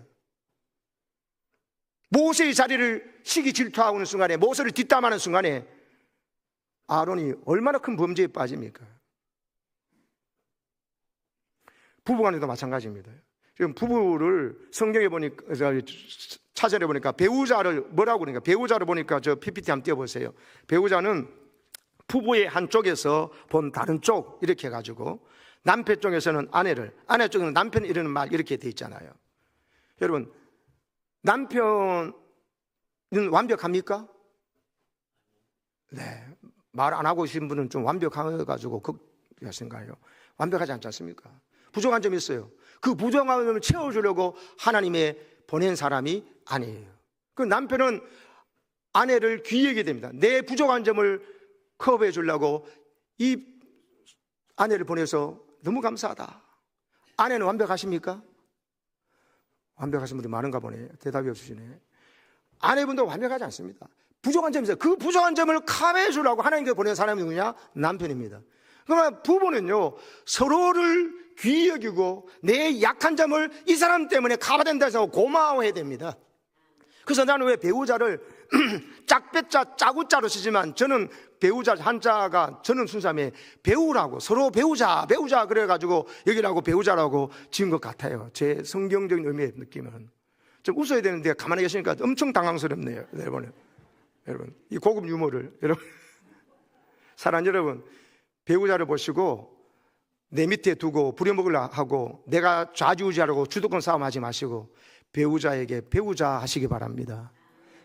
Speaker 1: 모세의 자리를 시기 질투하고 있는 순간에, 모세를 뒷담하는 순간에 아론이 얼마나 큰 범죄에 빠집니까? 부부간에도 마찬가지입니다. 지금 부부를 성경에 보니까, 차절에 보니까 배우자를 뭐라고 그러니까, 배우자를 보니까 저 PPT 한번 띄워보세요. 배우자는 부부의 한쪽에서 본 다른 쪽, 이렇게 해가지고 남편 쪽에서는 아내를, 아내 쪽에는 남편을 이르는 말, 이렇게 돼 있잖아요. 여러분, 남편은 완벽합니까? 네, 말 안 하고 계신 분은 좀 완벽해가지고 걱정하신가요? 완벽하지 않지 않습니까? 부족한 점이 있어요. 그 부족한 점을 채워주려고 하나님의 보낸 사람이 아니에요. 그 남편은 아내를 귀히 여기게 됩니다. 내 부족한 점을 커버해 주려고 이 아내를 보내서 너무 감사하다. 아내는 완벽하십니까? 완벽하신 분들이 많은가 보네. 대답이 없으시네. 아내분도 완벽하지 않습니다. 부족한 점이 있어요. 그 부족한 점을 커버해 주려고 하나님께 보낸 사람이 누구냐? 남편입니다. 그러면 부부는요, 서로를 귀히 여기고 내 약한 점을 이 사람 때문에 커버된다 해서 고마워해야 됩니다. 그래서 나는 왜 배우자를 짝배자, 짜구자로 쓰지만 저는 배우자 한자가 저는 순수함에 배우라고, 서로 배우자 그래가지고 여기라고 배우자라고 지은 것 같아요. 제 성경적인 의미의 느낌은. 좀 웃어야 되는데 가만히 계시니까 엄청 당황스럽네요. 여러분 이 고급 유머를 여러분 사랑 여러분, 배우자를 보시고 내 밑에 두고 부려먹으려 하고 내가 좌지우지하려고 주도권 싸움하지 마시고 배우자에게 배우자 하시기 바랍니다.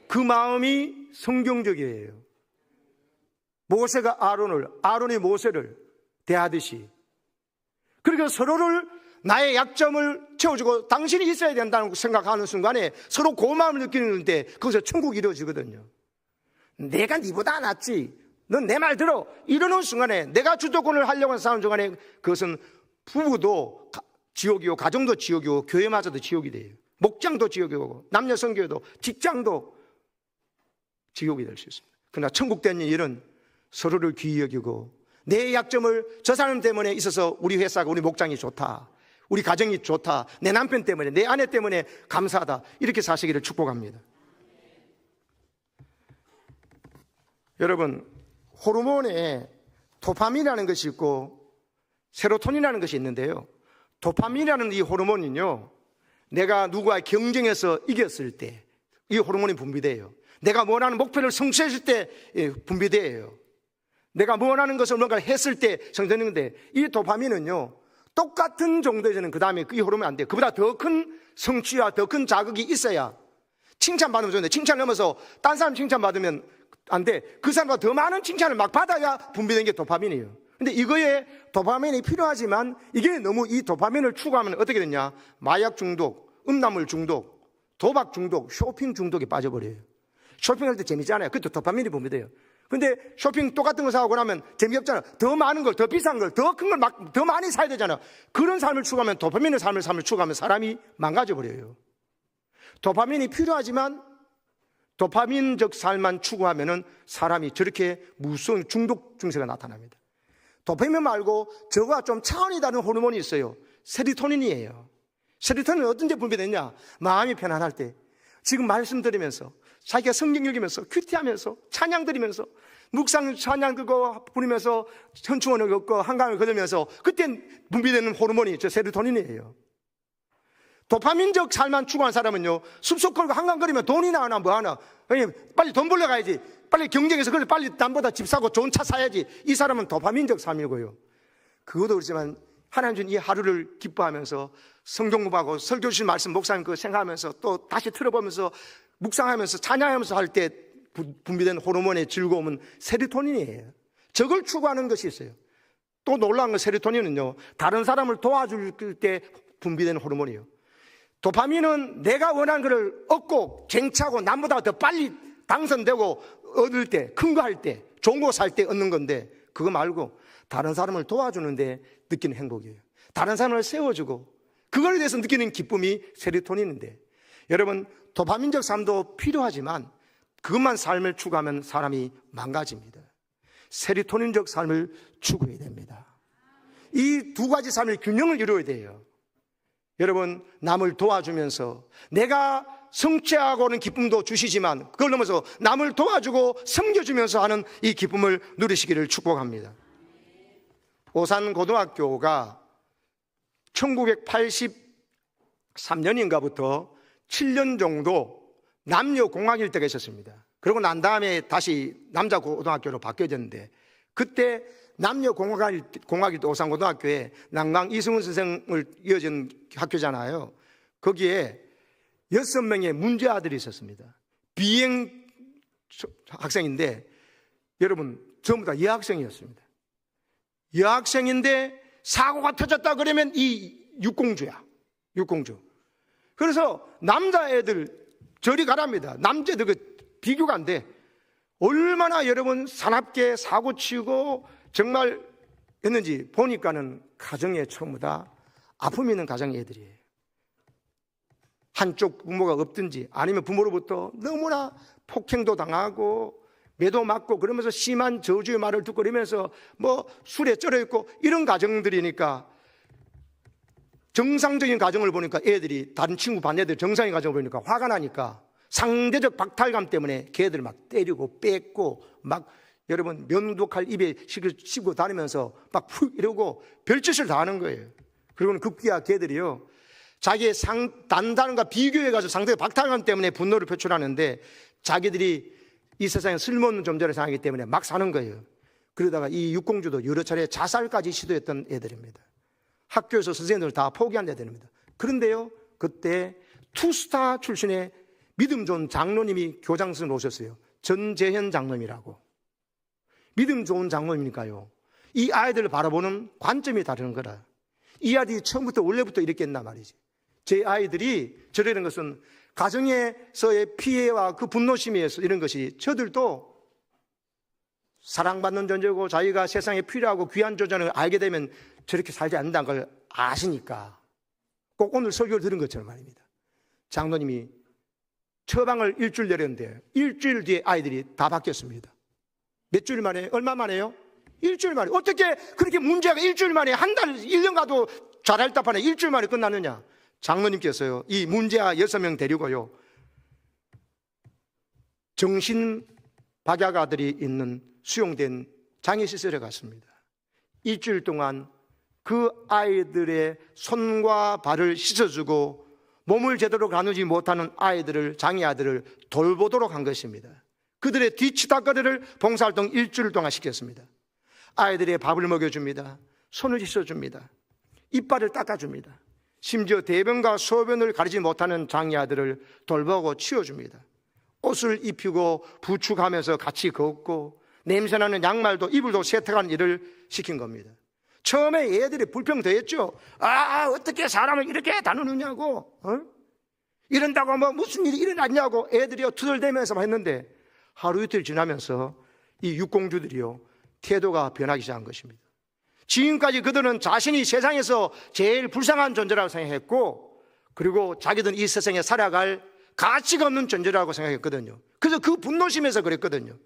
Speaker 1: 그 마음이 성경적이에요. 모세가 아론이 모세를 대하듯이, 그러니까 서로를, 나의 약점을 채워주고 당신이 있어야 된다고 생각하는 순간에 서로 고마움을 느끼는데 거기서 천국이 이루어지거든요. 내가 네보다 낫지, 넌 내 말 들어, 이러는 순간에, 내가 주도권을 하려고 하는 싸움 중간에 그것은 부부도 지옥이고 가정도 지옥이고 교회마저도 지옥이 돼요. 목장도 지옥이고 남녀 선교도, 직장도 지옥이 될 수 있습니다. 그러나 천국 되는 일은 서로를 귀히 여기고 내 약점을, 저 사람 때문에 있어서 우리 회사가, 우리 목장이 좋다, 우리 가정이 좋다, 내 남편 때문에, 내 아내 때문에 감사하다, 이렇게 사시기를 축복합니다. 여러분, 호르몬에 도파민이라는 것이 있고 세로토닌이라는 것이 있는데요, 도파민이라는 이 호르몬은요, 내가 누구와 경쟁해서 이겼을 때 이 호르몬이 분비돼요. 내가 원하는 목표를 성취했을 때 분비돼요. 내가 원하는 것을 뭔가 했을 때 성취되는 건데, 이 도파민은요, 똑같은 정도에서는 그 다음에 이 호르몬이 안 돼요. 그보다 더 큰 성취와 더 큰 자극이 있어야, 칭찬받으면 좋은데 칭찬을 넘어서 딴 사람 칭찬받으면 안 돼. 그 사람보다 더 많은 칭찬을 막 받아야 분비되는 게 도파민이에요. 근데 이거에 도파민이 필요하지만 이게 너무 이 도파민을 추구하면 어떻게 되냐? 마약 중독, 음란물 중독, 도박 중독, 쇼핑 중독에 빠져버려요. 쇼핑할 때 재밌잖아요. 그것도 도파민이 분비돼요. 근데 쇼핑 똑같은 거 사고 나면 재미없잖아. 더 많은 걸, 더 비싼 걸, 더 큰 걸 더 많이 사야 되잖아. 그런 삶을 추구하면, 도파민의 삶을 추구하면 사람이 망가져버려요. 도파민이 필요하지만 도파민적 삶만 추구하면은 사람이 저렇게 무서운 중독 증세가 나타납니다. 도파민 말고 저거와 좀 차원이 다른 호르몬이 있어요. 세로토닌이에요. 세로토닌은 어떤 데 분비되냐? 마음이 편안할 때, 지금 말씀드리면서, 자기가 성경 읽으면서, 큐티하면서, 찬양 드리면서, 묵상 찬양 그거 부르면서, 현충원을 걷고 한강을 걸으면서, 그때 분비되는 호르몬이 저 세로토닌이에요. 도파민적 삶만 추구한 사람은요, 숲속 걸고 한강 걸으면 돈이나 하나 뭐 하나, 빨리 돈 벌러 가야지, 빨리 경쟁해서 그래 빨리 남보다 집 사고 좋은 차 사야지. 이 사람은 도파민적 삶이고요. 그것도 그렇지만 하나님 준 이 하루를 기뻐하면서 성경 공부하고 설교 주신 말씀 목사님 그거 생각하면서 또 다시 틀어보면서 묵상하면서 찬양하면서 할 때 분비된 호르몬의 즐거움은 세로토닌이에요. 저걸 추구하는 것이 있어요. 또 놀라운 건 세로토닌은요, 다른 사람을 도와줄 때 분비되는 호르몬이에요. 도파민은 내가 원하는 것을 얻고 쟁취하고 남보다 더 빨리 당선되고 얻을 때, 큰 거 할 때, 좋은 거 살 때 얻는 건데, 그거 말고 다른 사람을 도와주는데 느끼는 행복이에요. 다른 사람을 세워주고 그걸 위해서 느끼는 기쁨이 세로토닌인데, 여러분 도파민적 삶도 필요하지만 그것만 삶을 추구하면 사람이 망가집니다. 세로토닌적 삶을 추구해야 됩니다. 이 두 가지 삶의 균형을 이루어야 돼요. 여러분, 남을 도와주면서 내가 성취하고는 기쁨도 주시지만 그걸 넘어서 남을 도와주고 섬겨주면서 하는 이 기쁨을 누리시기를 축복합니다. 오산고등학교가 1983년인가부터 7년 정도 남녀공학일대가 있었습니다. 그러고 난 다음에 다시 남자고등학교로 바뀌어졌는데, 그때 남녀공학일대 오산고등학교에 난강 이승훈 선생을 이어진 학교잖아요. 거기에 6명의 문제 아들이 있었습니다. 비행 학생인데, 여러분 전부 다 여학생이었습니다. 여학생인데 사고가 터졌다 그러면 이 육공주야. 육공주. 그래서 남자애들 저리 가랍니다. 남자애들 그 비교가 안 돼. 얼마나 여러분 사납게 사고치고 정말 했는지 보니까는 가정에 전부 다 아픔 있는 가정의 애들이에요. 한쪽 부모가 없든지 아니면 부모로부터 너무나 폭행도 당하고 매도 맞고 그러면서 심한 저주의 말을 듣고 그러면서 뭐 술에 쩔어 있고 이런 가정들이니까, 정상적인 가정을 보니까 애들이 다른 친구 반 애들 정상의 가정을 보니까 화가 나니까 상대적 박탈감 때문에 걔들 막 때리고 뺏고 막 여러분 면도칼 입에 씹고 다니면서 막 푹 이러고 별짓을 다 하는 거예요. 그리고는 급기야 걔들이요, 자기의 단단함과 비교해가지고 상대의 박탈감 때문에 분노를 표출하는데, 자기들이 이 세상에 쓸모없는 존재를 생각하기 때문에 막 사는 거예요. 그러다가 이 육공주도 여러 차례 자살까지 시도했던 애들입니다. 학교에서 선생님들 다 포기한 애들입니다. 그런데요, 그때 투스타 출신의 믿음 좋은 장로님이 교장선을 오셨어요. 전재현 장로님이라고. 믿음 좋은 장로님이니까요, 이 아이들을 바라보는 관점이 다른 거라. 이 아이들이 처음부터 원래부터 이렇게 했나 말이지. 제 아이들이 저러는 것은 가정에서의 피해와 그 분노심에서 이런 것이, 저들도 사랑받는 존재고 자기가 세상에 필요하고 귀한 존재를 알게 되면 저렇게 살지 않는다는 걸 아시니까 꼭 오늘 설교를 들은 것처럼 말입니다. 장로님이 처방을 일주일 내렸는데 일주일 뒤에 아이들이 다 바뀌었습니다. 몇 주일 만에? 얼마 만에요? 일주일 만에. 어떻게 그렇게 문제가 일주일 만에, 한 달, 1년 가도 잘할 답하네 일주일 만에 끝났느냐? 장로님께서요, 이 문제아 6명 데리고요, 정신박약아들이 있는 수용된 장애시설에 갔습니다. 일주일 동안 그 아이들의 손과 발을 씻어주고 몸을 제대로 가누지 못하는 아이들을, 장애아들을 돌보도록 한 것입니다. 그들의 뒤치다거리를 봉사활동 일주일 동안 시켰습니다. 아이들의 밥을 먹여줍니다. 손을 씻어줍니다. 이빨을 닦아줍니다. 심지어 대변과 소변을 가리지 못하는 장애아들을 돌보고 치워줍니다. 옷을 입히고 부축하면서 같이 걷고 냄새나는 양말도 이불도 세탁하는 일을 시킨 겁니다. 처음에 애들이 불평더했죠. 어떻게 사람을 이렇게 다루느냐고, 이런다고 뭐 무슨 일이 일어났냐고 애들이요 투덜대면서 했는데, 하루 이틀 지나면서 이 육공주들이요 태도가 변하기 시작한 것입니다. 지금까지 그들은 자신이 세상에서 제일 불쌍한 존재라고 생각했고, 그리고 자기들은 이 세상에 살아갈 가치가 없는 존재라고 생각했거든요. 그래서 그 분노심에서 그랬거든요.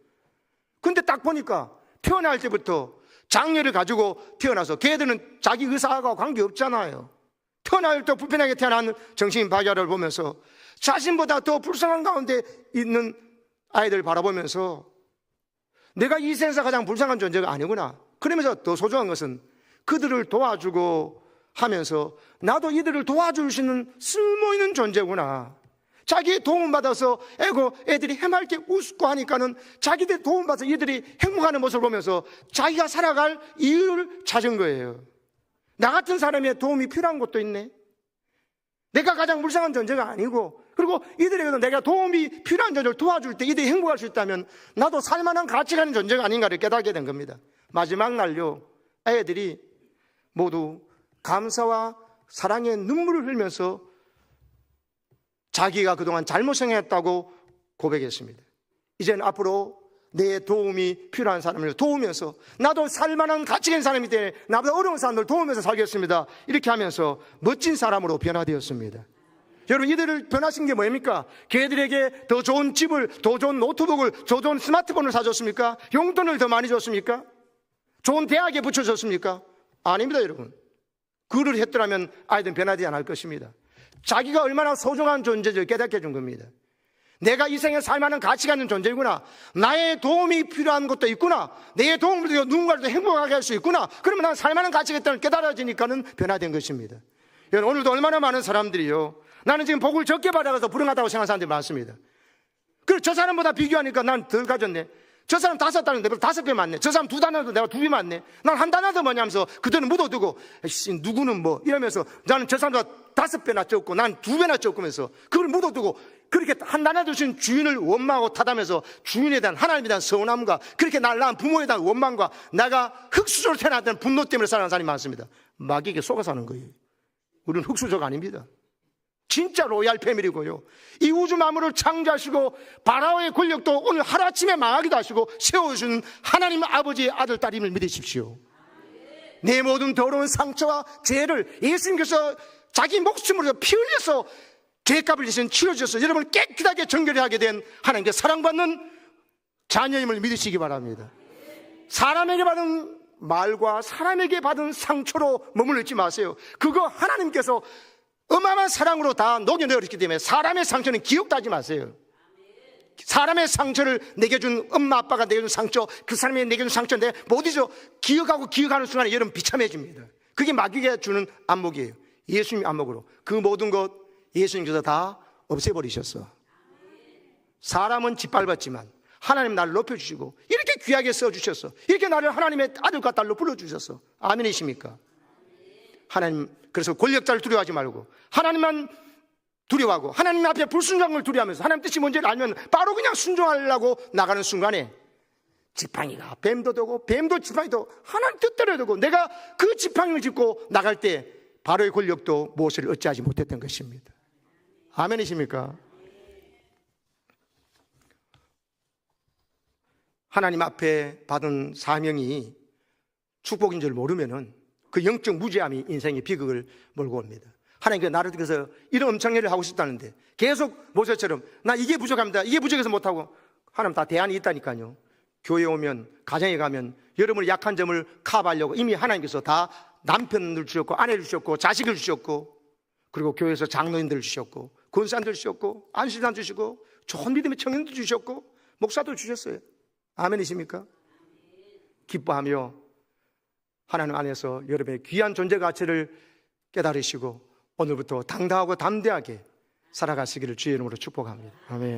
Speaker 1: 근데 딱 보니까 태어날 때부터 장애를 가지고 태어나서 걔들은 자기 의사하고 관계없잖아요. 태어날 때 불편하게 태어난 정신 박야를 보면서 자신보다 더 불쌍한 가운데 있는 아이들 바라보면서 내가 이 세상에서 가장 불쌍한 존재가 아니구나. 그러면서 더 소중한 것은 그들을 도와주고 하면서 나도 이들을 도와줄 수 있는 쓸모있는 존재구나. 자기의 도움받아서 애들이 해맑게 웃고 하니까는 자기들 도움받아서 이들이 행복하는 모습을 보면서 자기가 살아갈 이유를 찾은 거예요. 나 같은 사람의 도움이 필요한 것도 있네. 내가 가장 불쌍한 존재가 아니고, 그리고 이들에게도 내가 도움이 필요한 존재를 도와줄 때 이들이 행복할 수 있다면 나도 살만한 가치가 있는 존재가 아닌가를 깨닫게 된 겁니다. 마지막 날요 애들이 모두 감사와 사랑의 눈물을 흘리면서 자기가 그동안 잘못 생각했다고 고백했습니다. 이제는 앞으로 내 도움이 필요한 사람을 도우면서 나도 살만한 가치가 있는 사람이 되네, 나보다 어려운 사람들 도우면서 살겠습니다. 이렇게 하면서 멋진 사람으로 변화되었습니다. 여러분, 이들을 변하신 게 뭐입니까? 걔들에게 더 좋은 집을, 더 좋은 노트북을, 더 좋은 스마트폰을 사줬습니까? 용돈을 더 많이 줬습니까? 좋은 대학에 붙여줬습니까? 아닙니다, 여러분. 그를 했더라면 아이들은 변하지 않을 것입니다. 자기가 얼마나 소중한 존재를 깨닫게 해준 겁니다. 내가 이 생에 살만한 가치가 있는 존재이구나. 나의 도움이 필요한 것도 있구나. 내 도움을 통해 누군가를 행복하게 할 수 있구나. 그러면 난 살만한 가치가 있다는 깨달아지니까는 변화된 것입니다. 여러분, 오늘도 얼마나 많은 사람들이요, 나는 지금 복을 적게 받아가서 불행하다고 생각하는 사람들이 많습니다. 그리고 저 사람보다 비교하니까 난 덜 가졌네. 저 사람 5달러인데 내가 5배 많네. 저 사람 2달러인데 내가 2배 많네. 난 1달러도 뭐냐면서 그들은 묻어두고 누구는 뭐 이러면서 나는 저 사람보다 5배나 적고 난 2배나 적으면서 그걸 묻어두고 그렇게 한 나라 주신 주인을 원망하고 타다면서 주인에 대한 하나님에 대한 서운함과 그렇게 날 낳은 부모에 대한 원망과 내가 흙수저로 태어났다는 분노 때문에 살아가는 사람이 많습니다. 마귀에게 속아 사는 거예요. 우리는 흙수저가 아닙니다. 진짜 로얄 패밀리고요, 이 우주 만물을 창조하시고 바라오의 권력도 오늘 하루아침에 망하기도 하시고 세워주신 하나님 아버지의 아들 딸임을 믿으십시오. 내 모든 더러운 상처와 죄를 예수님께서 자기 목숨으로 피 흘려서 죄값을 대신 치러주셔서 여러분을 깨끗하게 정결히 하게 된 하나님께 사랑받는 자녀임을 믿으시기 바랍니다. 사람에게 받은 말과 사람에게 받은 상처로 머물러 있지 마세요. 그거 하나님께서 어마어마한 사랑으로 다 녹여내었기 때문에 사람의 상처는 기억도 하지 마세요. 사람의 상처를 내게 준 엄마 아빠가 내게 준 상처, 그 사람이 내게 준 상처 내가 못 잊어. 기억하고 기억하는 순간에 여러분 비참해집니다. 그게 마귀가 주는 안목이에요. 예수님의 안목으로 그 모든 것 예수님께서 다 없애버리셨어. 사람은 짓밟았지만 하나님 나를 높여주시고 이렇게 귀하게 써주셨어. 이렇게 나를 하나님의 아들과 딸로 불러주셨어. 아멘이십니까? 하나님, 그래서 권력자를 두려워하지 말고 하나님만 두려워하고 하나님 앞에 불순종을 두려워하면서 하나님 뜻이 뭔지를 알면 바로 그냥 순종하려고 나가는 순간에 지팡이가 뱀도 되고 뱀도 지팡이도 하나님 뜻대로 되고 내가 그 지팡이를 짚고 나갈 때 바로의 권력도 무엇을 어찌하지 못했던 것입니다. 아멘이십니까? 하나님 앞에 받은 사명이 축복인 줄 모르면은 그 영적 무지함이 인생의 비극을 몰고 옵니다. 하나님께서 나를 통해서 이런 엄청난 일을 하고 싶다는데 계속 모세처럼 나 이게 부족합니다, 이게 부족해서 못하고, 하나님 다 대안이 있다니까요. 교회에 오면, 가정에 가면 여러분의 약한 점을 커버하려고 이미 하나님께서 다 남편을 주셨고 아내를 주셨고 자식을 주셨고, 그리고 교회에서 장로인들을 주셨고 권사님들 주셨고 안수단 주시고 좋은 믿음의 청년도 주셨고 목사도 주셨어요. 아멘이십니까? 기뻐하며 하나님 안에서 여러분의 귀한 존재 가치를 깨달으시고 오늘부터 당당하고 담대하게 살아가시기를 주의 이름으로 축복합니다. 아멘.